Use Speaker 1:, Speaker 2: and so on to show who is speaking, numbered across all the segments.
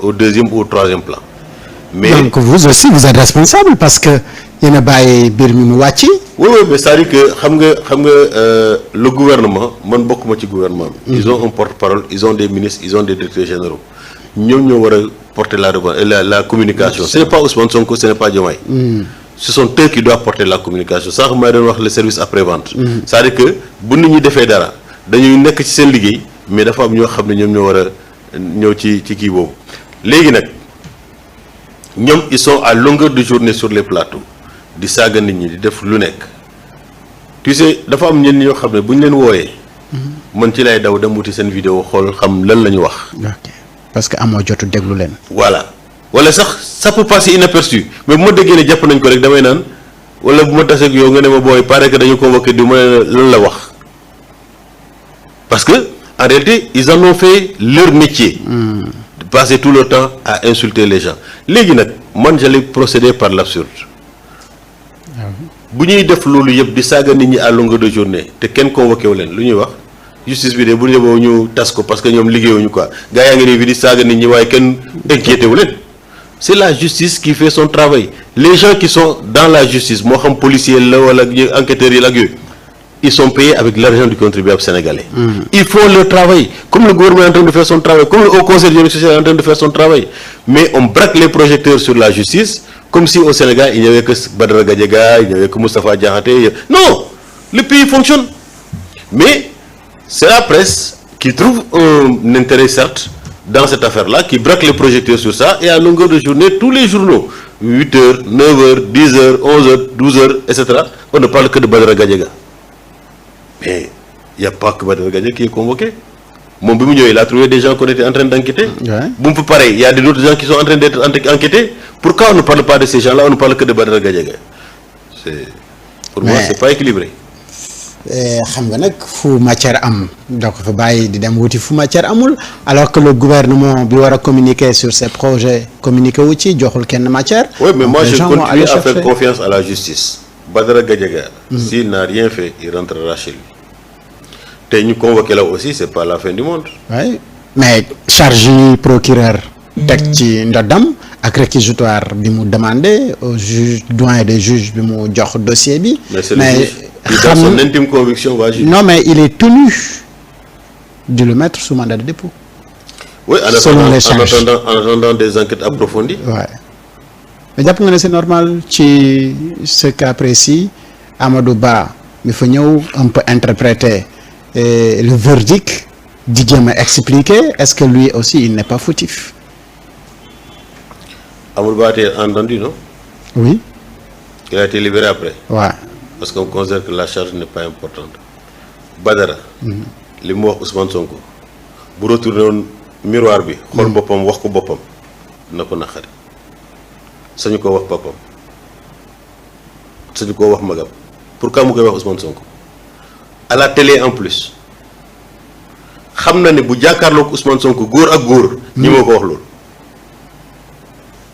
Speaker 1: au deuxième ou au troisième plan.
Speaker 2: Mais donc vous aussi vous êtes responsable parce que yéen a bàyyi mbir mi mu wàcc.
Speaker 1: oui mais c'est-à-dire que xam nga le gouvernement man bokkuma ci gouvernement bi. ils ont un porte-parole ils ont des ministres ils ont des directeurs généraux ñoom ñoo war a porter la communication. ce n'est pas Ousmane Sonko ce n'est pas Diomaye. ce sont eux qui doivent porter la communication sànq maa doon wax le service après-vente. c'est-à-dire que bu nit ñi defee dara dañuy nekk ci seen liggéey mais dafa am ñoo xam ne ñoom ñoo war a ñëw ci kii boobu léegi nag ñoom ils sont à longueur de journée sur les plateaux di saaga nit ñi di def lu nekk tu sais dafa am ñenn ñoo xam ne bu ñu leen wooyee. man ci lay daw dem wuti seen vidéo xool xam lan la ñu wax.
Speaker 2: ok parce que amoo jotu déglu leen.
Speaker 1: voilà wala sax ça peut passer inaperçu mais bu ma déggee ne jàpp nañ ko rek damay naan wala bu ma tasee ak yow nga ne ma booy paraît que dañu convoqué du ma ne lan la wax parce que en réalité ils en ont fait leur métier. de passer tout le temps à insulter les gens léegi nag man j'allais procéder par l'absurde. bu ñuy def loolu yëpp di saaga nit ñi à longueur de journée te kenn convoqué wu leen lu ñuy wax justice bi de bu ñu ñu tas ko parce que ñoom liggéeyuñu quoi gars yaa ngi nii fi di saaga nit ñi waaye kenn inquiété wu leen c'est la justice qui fait son travail les gens qui sont dans la justice moo xam policier la wala enquêteurs yi la ak yooyu ils sont payés avec l'argent du contribuable sénégalais. Ils font leur travail comme le gouvernement est en train de faire son travail comme le Haut Conseil du dialogue social est en train de faire son travail mais on braque les projecteurs sur la justice. Comme si au Sénégal, il n'y avait que Badara Gadiaga, il n'y avait que Moustapha Diakhaté. Non, le pays fonctionne. Mais c'est la presse qui trouve un intérêt, certes, dans cette affaire-là, qui braque les projecteurs sur ça, et à longueur de journée, tous les journaux, 8h, 9h, 10h, 11h, 12h, etc., on ne parle que de Badara Gadiaga. Mais il n'y a pas que Badara Gadiaga qui est convoqué. Mon bimou, il a trouvé des gens qu'on était en train d'enquêter. Bon, pareil, il y a d'autres gens qui sont en train d'être enquêtés. Pourquoi on ne parle pas de ces gens-là, on ne parle que de Badara Gadiaga? Pour moi, c'est pas équilibré.
Speaker 2: xam nga nag fu matière am donc fa bàyyi di dem wuti fu matière amul alors que le gouvernement bi war a communiquer sur ces projets communiquer wu ci joxul kenn matière.
Speaker 1: Oui, mais moi je continue à faire confiance à la justice. Badara Gadiaga, s'il n'a rien fait, il rentrera chez lui. te ñu convoqué là aussi c'est pas la fin du monde.
Speaker 2: oui mais charge yi procureur teg ci ndoddam ak réquisitoire bi mu demandé au juge doyen des juges bi mu jox dossier bi.
Speaker 1: mais c'est le juge qui dans son intime conviction va juger.
Speaker 2: non mais il est tenu de le mettre sous mandat de dépôt.
Speaker 1: oui en attendant des enquêtes approfondies.
Speaker 2: ouais mais jàpp nga ne c'est normal ci ce cas précis Amadou Ba mi fa ñëw un peu interpréter le verdict di jéem a expliquer est-ce que lui aussi il n'est pas fautif.
Speaker 1: Amadou Ba a été entendu, non?
Speaker 2: Oui.
Speaker 1: Il a été libéré après.
Speaker 2: Ouais.
Speaker 1: Parce qu'on considère que la charge n'est pas importante. Badara. li mu wax Ousmane Sonko bu retourné woon miroir bi. xool boppam wax ko boppam na ko naqari. sañu ko wax papam sañu ko wax magam pourquoi mu koy wax Ousmane Sonko à la télé en plus xam na ne bu jàkkaarloog Ousmane Sonko góor ak góor. ñi moo ko wax loolu.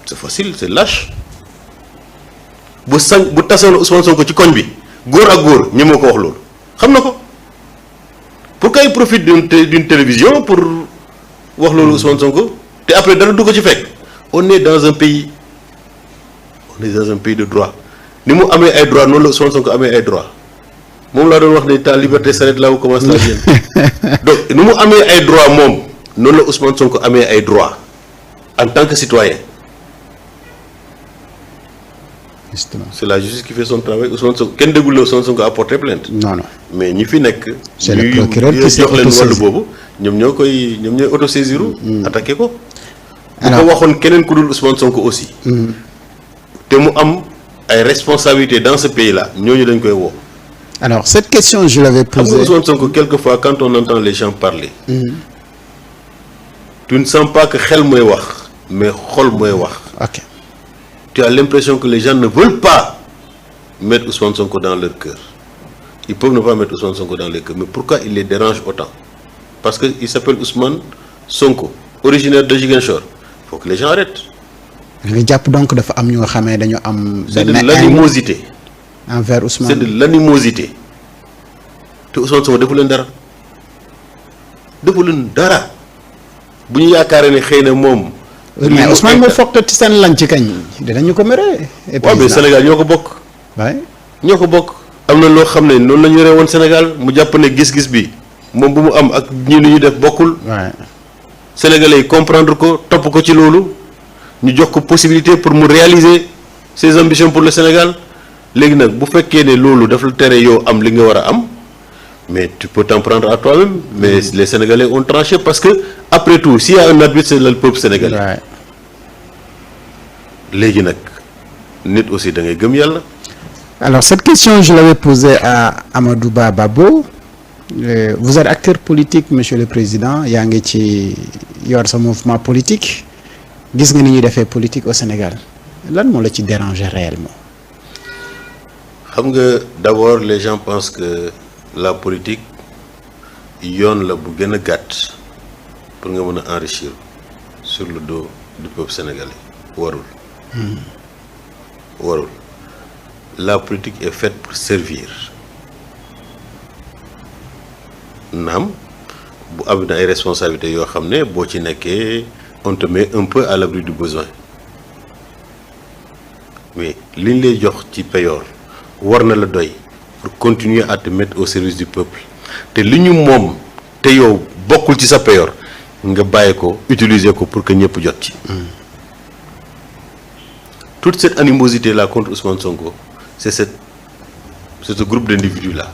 Speaker 1: c'est facile c'est lâche bu tasoon Ousmane Sonko ci koñ bi góor ak góor ñi moo ko wax loolu xam na ko pourquoi il profite d'une télévision pour wax loolu Ousmane Sonko te après dara du ko ci fekk on est dans un pays de droit ni mu amee ay droit noonu la Ousmane Sonko amee ay droit moom laa doon wax ne ta liberté s'arrête là où commence la tienne donc ni mu amee ay droit moom noonu la Ousmane Sonko amee ay droit en tant que citoyen.
Speaker 2: Justement.
Speaker 1: C'est la justice qui fait son travail. Ousmane Sonko kenn déggul la Ousmane Sonko a porté plainte.
Speaker 2: non non
Speaker 1: mais ñi fi nekk.
Speaker 2: c'est le procureur qui s'est
Speaker 1: jox leen wàllu
Speaker 2: autosaisi.
Speaker 1: boobu ñoom ñooy autosaisir. attaqué ko.
Speaker 2: alors
Speaker 1: bu ko waxoon keneen ku dul Ousmane Sonko aussi. te mu am ay responsabilités dans ce pays là ñooñu dañ koy woo.
Speaker 2: alors cette question je l'avais
Speaker 1: xam nga
Speaker 2: posée.
Speaker 1: Ousmane Sonko quelquefois quand on entend les gens parler. tu ne sens pas que xel mooy wax mais xol mooy wax.
Speaker 2: ok
Speaker 1: Tu as l'impression que les gens ne veulent pas mettre Ousmane Sonko dans leur cœur. Ils peuvent ne pas mettre Ousmane Sonko dans leur cœur. Mais pourquoi il les dérange autant? Parce qu'il s'appelle Ousmane Sonko, originaire de Ziguinchor. Il faut que les gens arrêtent.
Speaker 2: nga jàpp donc dafa am ñu nga xamee dañu am.
Speaker 1: C'est de l'animosité.
Speaker 2: envers Ousmane.
Speaker 1: C'est de l'animosité. te Ousmane Sonko defu leen dara. defu leen dara. bu ñu yaakaaree ne xëy na moom
Speaker 2: mais Ousmane moo foqati seen lan ci kañ dinañu ko mere.
Speaker 1: waaw mais Sénégal ñoo ko bokk.
Speaker 2: waay
Speaker 1: ñoo ko bokk. am na loo xam ne noonu la ñu yore woon Sénégal mu jàpp ne gis-gis bi moom bu mu am ak ñi lu ñu def bokkul.
Speaker 2: waay
Speaker 1: Sénégalais yi comprendre ko topp ko ci loolu ñu jox ko possibilité pour mu réaliser ses ambitions pour le Sénégal léegi nag bu fekkee ne loolu daf la tere yow am li nga war a am mais tu peux t'en prendre à toi-même mais les Sénégalais ont tranché parce que après tout s'il y a un arbitre c'est le peuple sénégalais.
Speaker 2: waay
Speaker 1: léegi nag nit aussi da ngay gëm yàlla.
Speaker 2: alors cette question je l'avais posée à Amadou Ba Babo vous êtes acteur politique monsieur le président yaa ngi ci yor sa mouvement politique gis nga ni ñuy defee politique au Sénégal lan moo la ci déranger réellement.
Speaker 1: xam nga d'abord les gens pensent que la politique yoon la bu gën a gàtt pour nga mën a enrichir sur le dos du peuple sénégalais warul. warul la politique est faite pour servir naam bu am na ay responsabilités yoo xam ne boo ci nekkee on te met un peu à l'abri du besoin mais li ñu lay jox ci payoor war na la doy pour continuer à te mettre au service du peuple te li ñu moom te yow bokkul ci sa payoor nga bàyyi ko utiliser ko pour que ñëpp jot ci. toute cette animosité là contre Ousmane Sonko c'est ce groupe d'individus là.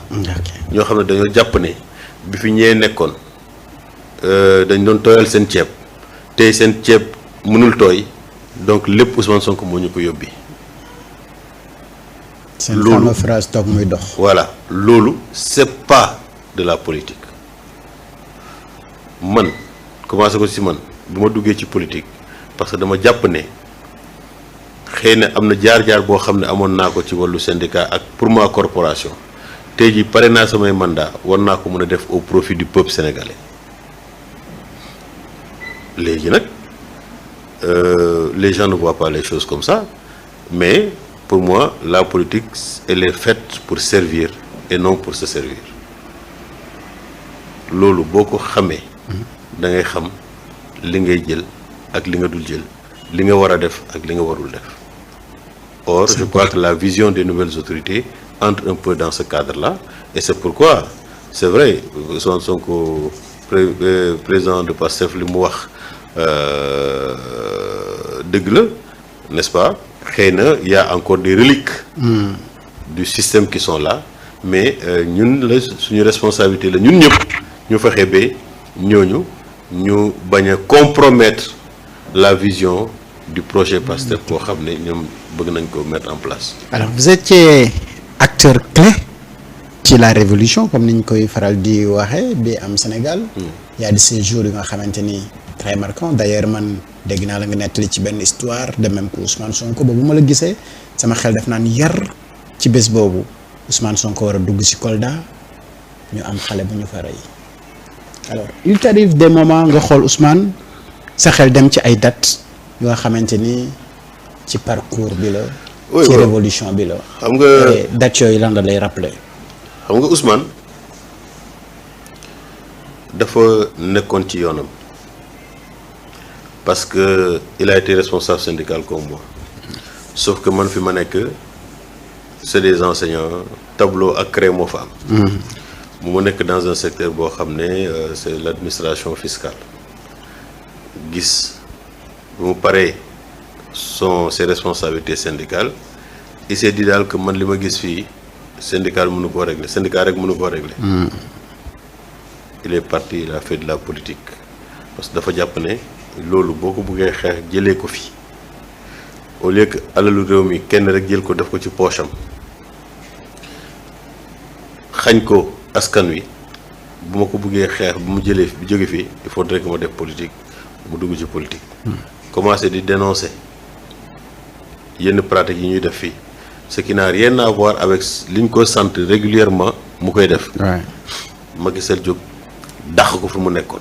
Speaker 1: ñoo xam ne dañoo jàpp ne bi fi ñee nekkoon dañ doon tooyal seen ceeb tey seen ceeb mënul tooy donc lépp Ousmane Sonko moo ñu ko yóbbi.
Speaker 2: seen fameuse phrase toog muy dox.
Speaker 1: voilà loolu c'est pas de la politique man commencé ko ci man bu ma duggee ci politique parce que dama jàpp ne. xëy na am na jaar-jaar boo xam ne amoon naa ko ci wàllu syndicat ak pour ma corporation tey jii pare naa samay mandat war naa ko mën a def au profit du peuple sénégalais léegi nag les gens ne voient pas les choses comme ça mais pour moi la politique elle est faite pour servir et non pour se servir loolu boo ko xamee da ngay xam li ngay jël ak li nga dul jël li nga war a def ak li nga warul def. Or, je crois que la vision des nouvelles autorités entre un peu dans ce cadre-là et c'est pourquoi c'est vrai Ousmane Sonko président de Pastef li mu wax dëgg la n'est-ce pas xëy na y a encore des reliques du système qui sont là mais ñun la suñu responsabilité la ñun ñëpp ñu fexe ba ñooñu ñu bañ a compromettre la vision du projet Pastef boo xam ne ñoom bëgg nañ ko mettre en place.
Speaker 2: alors vous étiez acteur clé ci la révolution comme ni ñu koy faral di waxee bi am Sénégal. y a de ces jours yu nga xamante ni très marquant d'ailleurs man dégg naa la nga nettali ci benn histoire de même que Ousmane Sonko ba bu ma la gisee sama xel def naan yar ci bés boobu Ousmane Sonko war a dugg ci Kolda ñu am xale bu ñu fa rey alors il t'arrive des moments nga xool Ousmane sa xel dem ci ay dates yoo xamante ni ci parcours bi la. ci révolution bi la.
Speaker 1: xam nga
Speaker 2: dates yooyu lan la lay rappeler.
Speaker 1: xam nga Ousmane dafa nekkoon ci yoonam parce que il a été responsable syndical comme moi sauf que man fi ma nekk c'est des enseignants tableau ak craie moo fa am. mu ma nekk dans un secteur boo xam ne c'est l'administration fiscale gis bu mu paree ses responsabilités syndicales il s'est dit daal que man li ma gis fii syndical mënu koo régler syndicat rek mënu koo régler. il est parti il a fait de la politique parce que dafa jàpp ne loolu boo ko bëggee xeex jëlee ko fi au lieu que alalu réew mi kenn rek jël ko def ko ci poche am xañ ko askan wi bu ma ko bëggee xeex bu mu jëlee bu jóge fii il faudrait que ma def politique mu dugg ci politique. commencer di dénoncer yenn pratiques yi ñuy def fii ce qui n'a rien à voir avec li ñu ko sant régulièrement mu koy def. Macky Sall jóg dàq ko fu mu nekkoon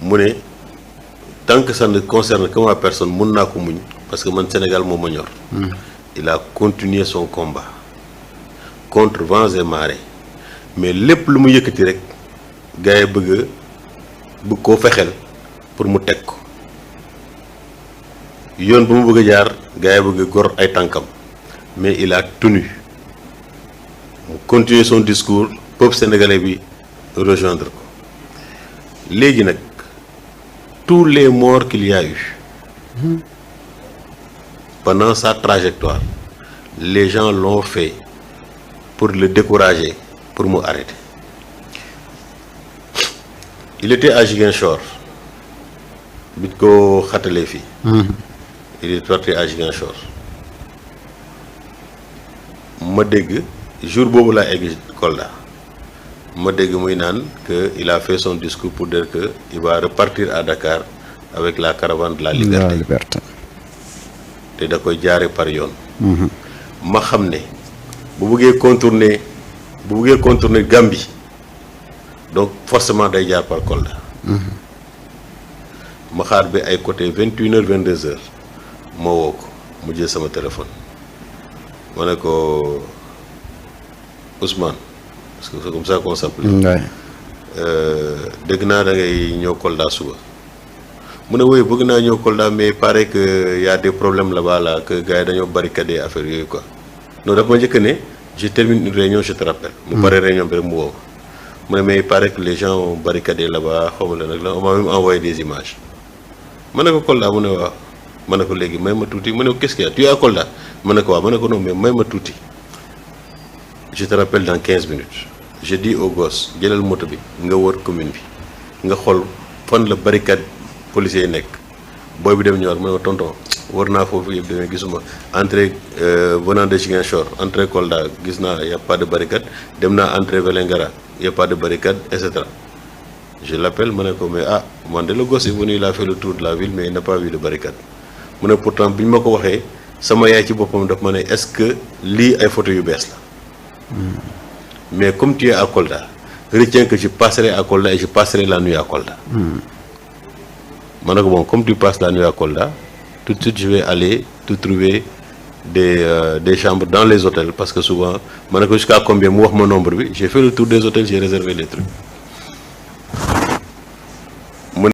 Speaker 1: mu ne tant que ça ne concerne que ma personne mun naa ko muñ parce que man Sénégal moo ma ñor. il a continué son combat contre vents et marées mais lépp lu mu yëkkati rek gars yi bëgg bëgg koo fexeel pour mu teg ko yoon bu mu bëgg a jaar gars yi bëgg gor ay tànkam mais il a tenu mu continuer son discours peuple sénégalais bi rejoindre ko léegi nag tous les morts qu'il y a eu pendant sa trajectoire les gens l'ont fait pour le décourager pour mu arrêter il était à Ziguinchor bi ko xatalee fii il est parti à Ziguinchor ma dégg jour boobu laa egg Kolda ma dégg muy naan que il a fait son discours pour dire que il va repartir à Dakar avec la caravane de la liberté te da koy jaare par yoon ma xam ne bu bëggee contourner Gambie donc forcément day jaar par Kolda ma xaar bi ay côté 21h 22h ma woo ko mu jël sama téléphone ma ne ko Ousmane parce que c'est comme ça qu'on s'appelle dégg naa da ngay ñëw Kolda suba mu ne woy bëgg naa ñëw Kolda mais il paraît que y a des problèmes là-bas là que gars yi dañoo barricadé affaire yooyu quoi non dafa ma njëkk ne je termine une réunion je te rappelle mu pare réunion bi rek mu woo mu ne mais il paraît que les gens ont barricadé là-bas xaw ma la nag la on m'a même envoyé des images ma ne ko Kolda mu ne waaw ma ne ko léegi may ma tuuti mu ne ko qu'est-ce qu'il y a tu es à Kolda ma ne ko waaw ma ne ko non mais may ma tuuti je te rappelle dans 15 minutes je dis au gosse jëlal moto bi nga wër commune bi nga xool fan la barricade policiers yi nekk booy bi dem ñëwaat mu ne ko tonton wër naa foofu yëpp demee gisuma entrée venant de Ziguinchor entrée Kolda gis naa y a pas de barricade dem naa entrée Vélingara y a pas de barricade et cetera je l'appelle ma ne ko mais ah man de le gosse est venu il a fait le tour de la ville mais il n'a pas vu de barricade mu ne pourtant bi ñu ma ko waxee sama yaay ci boppam daf ma ne est-ce que lii ay photo yu bees la mais comme tu es à Kolda retiens que je passerai à Kolda et je passerai la nuit à Kolda ma ne ko bon comme tu passes la nuit à Kolda tout de suite je vais aller te trouver des chambres dans les hôtels parce que souvent ma ne ko jusqu'à combien mu wax ma nombre bi j'ai fait le tour des hôtels j'ai réservé les trucs